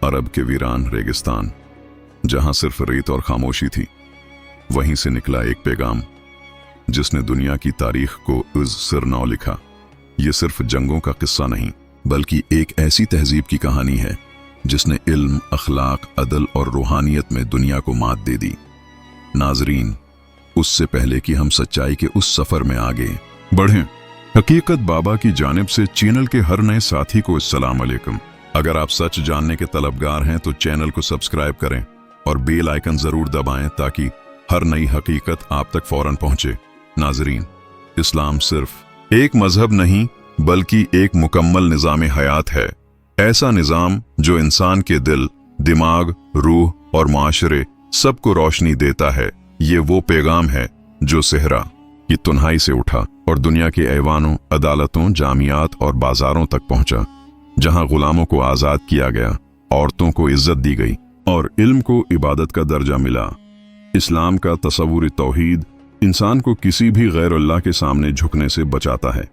अरब के वीरान रेगिस्तान, जहां सिर्फ रेत और खामोशी थी, वहीं से निकला एक पैगाम जिसने दुनिया की तारीख को इस सिरनौ लिखा। ये सिर्फ जंगों का किस्सा नहीं, बल्कि एक ऐसी तहजीब की कहानी है जिसने इल्म, अखलाक, अदल और रूहानियत में दुनिया को मात दे दी। नाजरीन, उससे पहले कि हम सच्चाई के उस सफर में आगे बढ़ें, हकीकत बाबा की जानिब से चैनल के हर नए साथी को अस्सलाम अलैकुम। अगर आप सच जानने के तलबगार हैं तो चैनल को सब्सक्राइब करें और बेल आइकन जरूर दबाएं ताकि हर नई हकीकत आप तक फौरन पहुंचे। नाजरीन, इस्लाम सिर्फ एक मजहब नहीं बल्कि एक मुकम्मल निज़ाम हयात है। ऐसा निज़ाम जो इंसान के दिल, दिमाग, रूह और माशरे सबको रोशनी देता है। ये वो पैगाम है जो सहरा की तन्हाई से उठा और दुनिया के ऐवानों, अदालतों, जामियात और बाजारों तक पहुंचा, जहां गुलामों को आजाद किया गया, औरतों को इज्जत दी गई और इल्म को इबादत का दर्जा मिला। इस्लाम का तसव्वुर तौहीद इंसान को किसी भी गैर अल्लाह के सामने झुकने से बचाता है।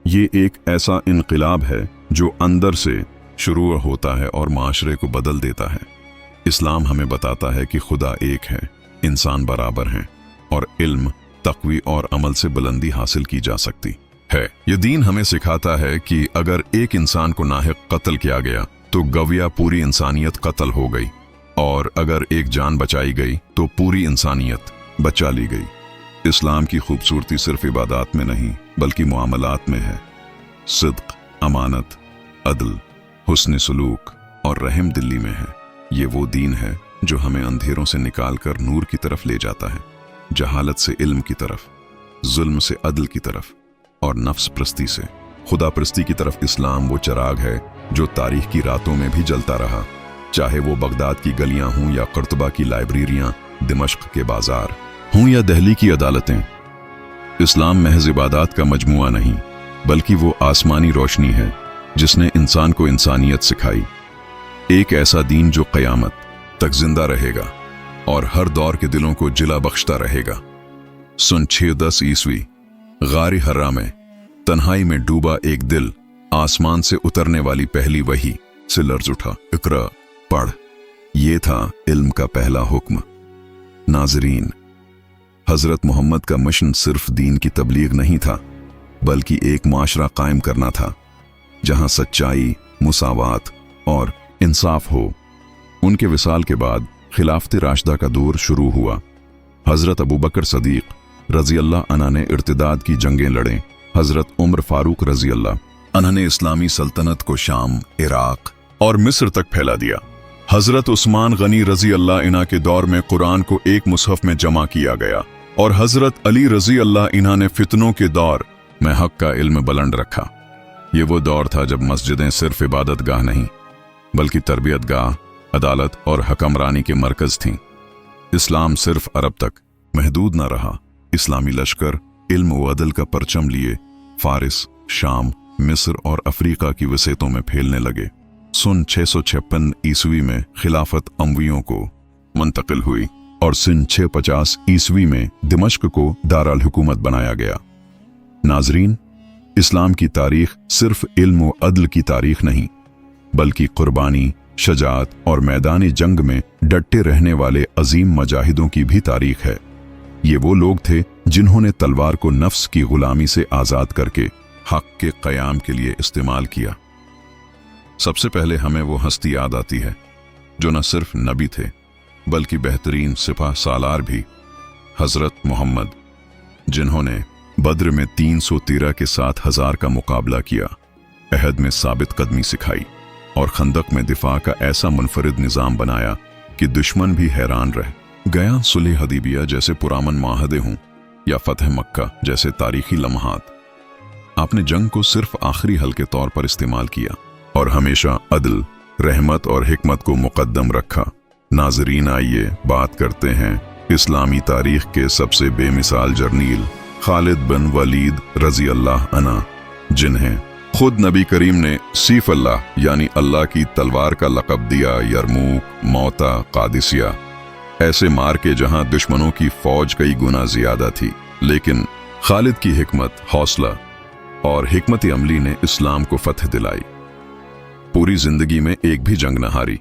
ये एक ऐसा इनकलाब है जो अंदर से शुरू होता है और माशरे को बदल देता है। इस्लाम हमें बताता है कि खुदा एक है, इंसान बराबर हैं और इल्म, तक़वी और अमल से बुलंदी हासिल की जा सकती है। ये दीन हमें सिखाता है कि अगर एक इंसान को नाहक कत्ल किया गया तो गविया पूरी इंसानियत कत्ल हो गई, और अगर एक जान बचाई गई तो पूरी इंसानियत बचा ली गई। इस्लाम की खूबसूरती सिर्फ इबादत में नहीं बल्कि मुआमलात में है। सिद्क, अमानत, अदल, हुस्न सुलूक और रहम दिली में है। ये वो दीन है जो हमें अंधेरों से निकालकर नूर की तरफ ले जाता है, जहालत से इल्म की तरफ, जुल्म से अदल की तरफ और नफ्स प्रस्ती से खुदा प्रस्ती की तरफ। इस्लाम वो चिराग है जो तारीख की रातों में भी जलता रहा, चाहे वो बगदाद की गलियां हों या कुर्तबा की लाइब्रेरियां, दिमश्क के बाजार हों या दिल्ली की अदालतें। इस्लाम महज इबादत का मजमुआ नहीं बल्कि वो आसमानी रोशनी है जिसने इंसान को इंसानियत सिखाई। एक ऐसा दीन जो क़यामत तक जिंदा रहेगा और हर दौर के दिलों को जिला बख्शता रहेगा। सन 610 ईस्वी, गार हर्रा में तन्हाई में डूबा एक दिल आसमान से उतरने वाली पहली वही से लर्ज उठा। इक़रा, पढ़। ये था इल्म का पहला हुक्म। नाजरीन, हजरत मोहम्मद का मिशन सिर्फ दीन की तबलीग नहीं था बल्कि एक माशरा कायम करना था जहां सच्चाई, मुसावात और इंसाफ हो। उनके विसाल के बाद खिलाफत राशिदा का दौर शुरू हुआ। हजरत अबू बकर सदीक रजी अल्लाह अन्हु ने इर्तिदाद की जंगें लड़ें। हजरत उमर फारूक रजी अल्लाह अन्हु ने इस्लामी सल्तनत को शाम, इराक और मिस्र तक फैला दिया। हजरत उस्मान गनी रजी अल्लाह इन्हा के दौर में कुरान को एक मुसहफ में जमा किया गया और हजरत अली रजी अल्लाह इन्हा ने फितनों के दौर में हक का इल्म बुलंद रखा। ये वो दौर था जब मस्जिदें सिर्फ इबादत गाह नहीं बल्कि तरबियत गाह, अदालत और हकमरानी के मरकज थीं। इस्लाम सिर्फ अरब तक महदूद न रहा। इस्लामी लश्कर इल्म व अदल का परचम लिए फारिस, शाम, मिस्र और अफ्रीका की वसीयतों में फैलने लगे। सन 656 ईस्वी में खिलाफत अमवियों को मुंतकिल हुई और सन 650 ईस्वी में दिमश्क को दारुल हुकूमत बनाया गया। नाजरीन, इस्लाम की तारीख सिर्फ इल्म व अदल की तारीख नहीं बल्कि कुर्बानी, शजाअत और मैदानी जंग में डटे रहने वाले अजीम मजाहिदों की भी तारीख है। ये वो लोग थे जिन्होंने तलवार को नफ्स की गुलामी से आजाद करके हक के क़याम के लिए इस्तेमाल किया। सबसे पहले हमें वो हस्ती याद आती है जो न सिर्फ नबी थे बल्कि बेहतरीन सिपाह सालार भी, हजरत मोहम्मद, जिन्होंने बद्र में 313 के साथ 1000 का मुकाबला किया, अहद में साबित कदमी सिखाई और खंदक में दिफा का ऐसा मुनफरिद निज़ाम बनाया कि दुश्मन भी हैरान रह गया। सुलह हदीबिया जैसे पुरामन माहदे हों या फतह मक्का जैसे तारीखी लम्हात, आपने जंग को सिर्फ आखिरी हल के तौर पर इस्तेमाल किया और हमेशा अदल, रहमत और हिकमत को मुकद्दम रखा। नाजरीन, आइए बात करते हैं इस्लामी तारीख के सबसे बेमिसाल जर्नील खालिद बिन वलीद रजी अल्लाह अन्हु, जिन्हें खुद नबी करीम ने सीफ अल्लाह यानी अल्लाह की तलवार का लक़ब दिया। यरमूक, मौता, कादिसिया ऐसे मार के जहां दुश्मनों की फौज कई गुना ज्यादा थी, लेकिन खालिद की हिकमत, हौसला और हिकमत अमली ने इस्लाम को फतह दिलाई। पूरी जिंदगी में एक भी जंग न हारी,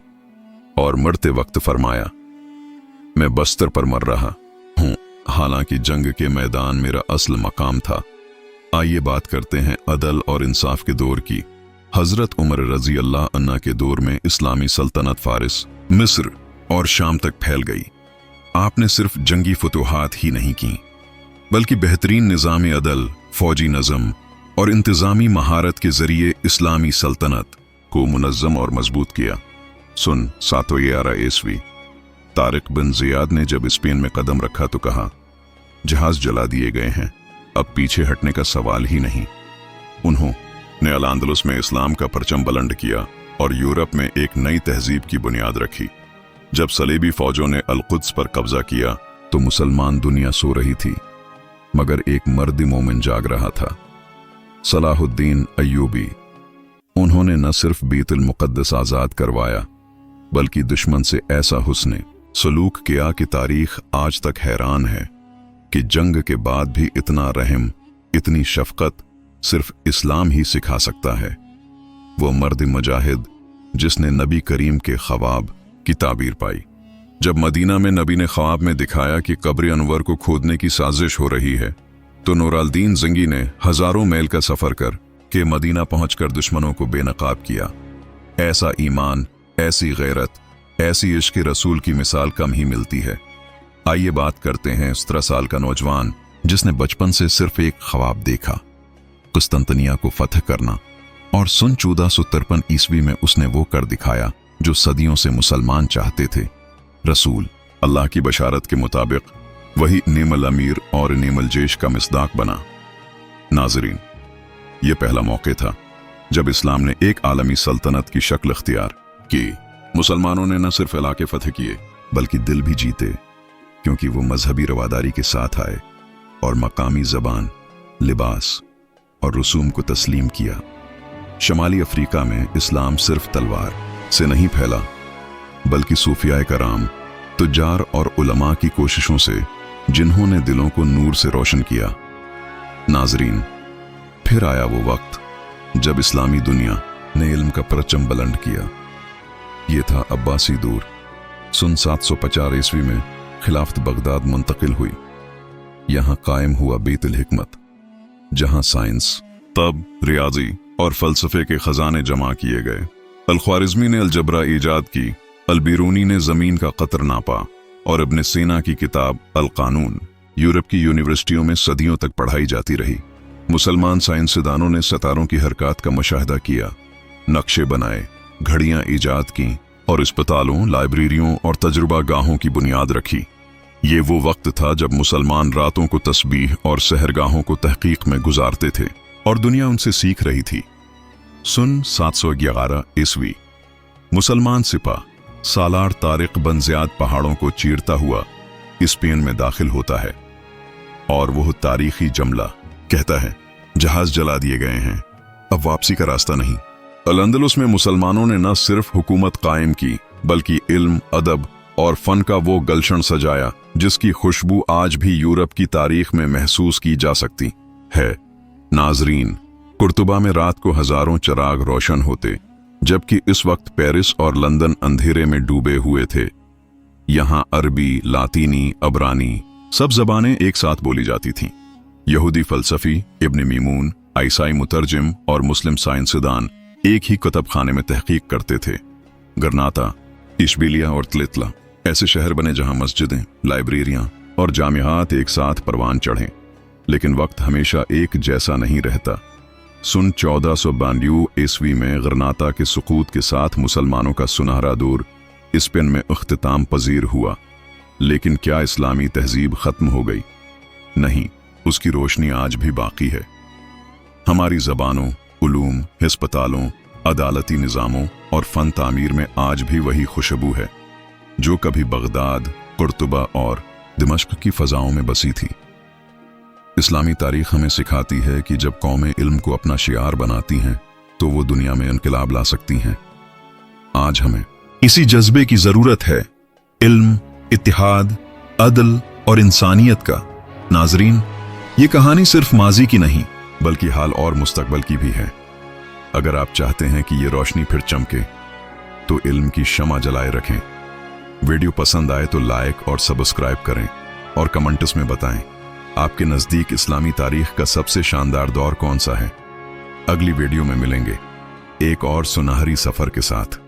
और मरते वक्त फरमाया, मैं बस्तर पर मर रहा हूं, हालांकि जंग के मैदान मेरा असल मकाम था। आइए बात करते हैं अदल और इंसाफ के दौर की। हजरत उमर रजी अल्लाह अन्ना के दौर में इस्लामी सल्तनत फारिस, मिस्र और शाम तक फैल गई। आपने सिर्फ जंगी फतूहात ही नहीं की, बल्कि बेहतरीन निज़ाम अदल, फौजी नज़म और इंतज़ामी महारत के जरिए इस्लामी सल्तनत को मुनज़्ज़म और मजबूत किया। सन 711 ईस्वी तारिक बिन ज़ियाद ने जब स्पेन में कदम रखा तो कहा, जहाज जला दिए गए हैं, अब पीछे हटने का सवाल ही नहीं। उन्होंने अल अंदलुस में इस्लाम का परचम बुलंद किया और यूरोप में एक नई तहजीब की बुनियाद रखी। जब सलीबी फौजों ने अल-कुद्स पर कब्जा किया तो मुसलमान दुनिया सो रही थी, मगर एक मर्द मोमिन जाग रहा था, सलाहुद्दीन अय्यूबी। उन्होंने न सिर्फ बीतुल मुक़द्दस आज़ाद करवाया, बल्कि दुश्मन से ऐसा हुस्ने सलूक किया कि तारीख आज तक हैरान है कि जंग के बाद भी इतना रहम, इतनी शफकत सिर्फ इस्लाम ही सिखा सकता है। वो मर्द मुजाहिद जिसने नबी करीम के ख्वाब की ताबीर पाई। जब मदीना में नबी ने ख्वाब में दिखाया कि कब्र अनवर को खोदने की साजिश हो रही है, तो नूरालदीन ज़ंगी ने हजारों मील का सफर कर के मदीना पहुंचकर दुश्मनों को बेनकाब किया। ऐसा ईमान, ऐसी गैरत, ऐसी इश्क रसूल की मिसाल कम ही मिलती है। आइए बात करते हैं 17 साल का नौजवान जिसने बचपन से सिर्फ एक ख्वाब देखा, कुस्तंतनिया को फतह करना, और सन 1453 ईस्वी में उसने वो कर दिखाया जो सदियों से मुसलमान चाहते थे। रसूल अल्लाह की बशारत के मुताबिक वही नेमल अमीर और नेमल जेश का मिस्दाक बना। नाजरीन, ये पहला मौके था जब इस्लाम ने एक आलमी सल्तनत की शक्ल इख्तियार की। मुसलमानों ने न सिर्फ इलाके फतह किए बल्कि दिल भी जीते, क्योंकि वो मजहबी रवादारी के साथ आए और मकामी जबान, लिबास और रसूम को तस्लीम किया। शमाली अफ्रीका में इस्लाम सिर्फ तलवार से नहीं फैला, बल्कि सूफियाए कराम, तुज्जार और उलमा की कोशिशों से, जिन्होंने दिलों को नूर से रोशन किया। नाजरीन, फिर आया वो वक्त जब इस्लामी दुनिया ने इल्म का परचम बुलंद किया। ये था अब्बासी दौर। सन 750 ईस्वी में खिलाफत बगदाद मुंतकिल हुई। यहाँ कायम हुआ बैतुल हिकमत, जहाँ साइंस, तब, रियाजी और फलसफे के खजाने जमा किए गए। अल-ख्वारिज़मी ने अलजबरा ईजाद की, अल-बिरूनी ने ज़मीन का कतर नापा, और इब्न सीना की किताब अल-कानून यूरोप की यूनिवर्सिटियों में सदियों तक पढ़ाई जाती रही। मुसलमान साइंसदानों ने सितारों की हरकत का मुशाहिदा किया, नक्शे बनाए, घड़ियां ईजाद की और अस्पतालों, लाइब्रेरियों और तजुर्बा गाहों की बुनियाद रखी। ये वो वक्त था जब मुसलमान रातों को तस्बीह और सहरगाहों को तहकीक में गुजारते थे और दुनिया उनसे सीख रही थी। सन 711 ईस्वी मुसलमान सिपाह सालार तारिक बिन ज़ियाद पहाड़ों को चीरता हुआ स्पेन में दाखिल होता है, और वह तारीखी जमला कहता है, जहाज जला दिए गए हैं, अब वापसी का रास्ता नहीं। अल-अंदलुस में मुसलमानों ने न सिर्फ हुकूमत कायम की, बल्कि इल्म, अदब और फन का वो गलशन सजाया जिसकी खुशबू आज भी यूरोप की तारीख में महसूस की जा सकती है। नाजरीन, कुर्तुबा में रात को हजारों चिराग रोशन होते, जबकि इस वक्त पेरिस और लंदन अंधेरे में डूबे हुए थे। यहाँ अरबी, लातीनी, अबरानी सब जबानें एक साथ बोली जाती थीं। यहूदी फलसफी इब्न मीमून, ईसाई मुतरजिम और मुस्लिम साइंसदान एक ही कुतब खाने में तहकीक करते थे। गरनाता, इशबिलिया और त्लितला ऐसे शहर बने जहां मस्जिदें, लाइब्रेरियां और जामियात एक साथ परवान चढ़े। लेकिन वक्त हमेशा एक जैसा नहीं रहता। सन 1492 ईस्वी में गरनाता के सुकूत के साथ मुसलमानों का सुनहरा दौर स्पेन में इख्तिताम पजीर हुआ। लेकिन क्या इस्लामी तहजीब खत्म हो गई? नहीं, उसकी रोशनी आज भी बाकी है। हमारी जबानों, उलूम, अस्पतालों, अदालती निज़ामों और फन तामीर में आज भी वही खुशबू है जो कभी बगदाद, कुर्तुबा और दिमश्क की फजाओं में बसी थी। इस्लामी तारीख हमें सिखाती है कि जब कौमें इल्म को अपना शियार बनाती हैं तो वो दुनिया में इनकलाब ला सकती हैं। आज हमें इसी जज्बे की जरूरत है, इल्म, इत्तिहाद, अदल और इंसानियत का। नाजरीन, ये कहानी सिर्फ माजी की नहीं बल्कि हाल और मुस्तकबल की भी है। अगर आप चाहते हैं कि ये रोशनी फिर चमके तो इल्म की शमा जलाए रखें। वीडियो पसंद आए तो लाइक और सब्सक्राइब करें और कमेंट्स में बताएं आपके नज़दीक इस्लामी तारीख का सबसे शानदार दौर कौन सा है। अगली वीडियो में मिलेंगे एक और सुनहरी सफ़र के साथ।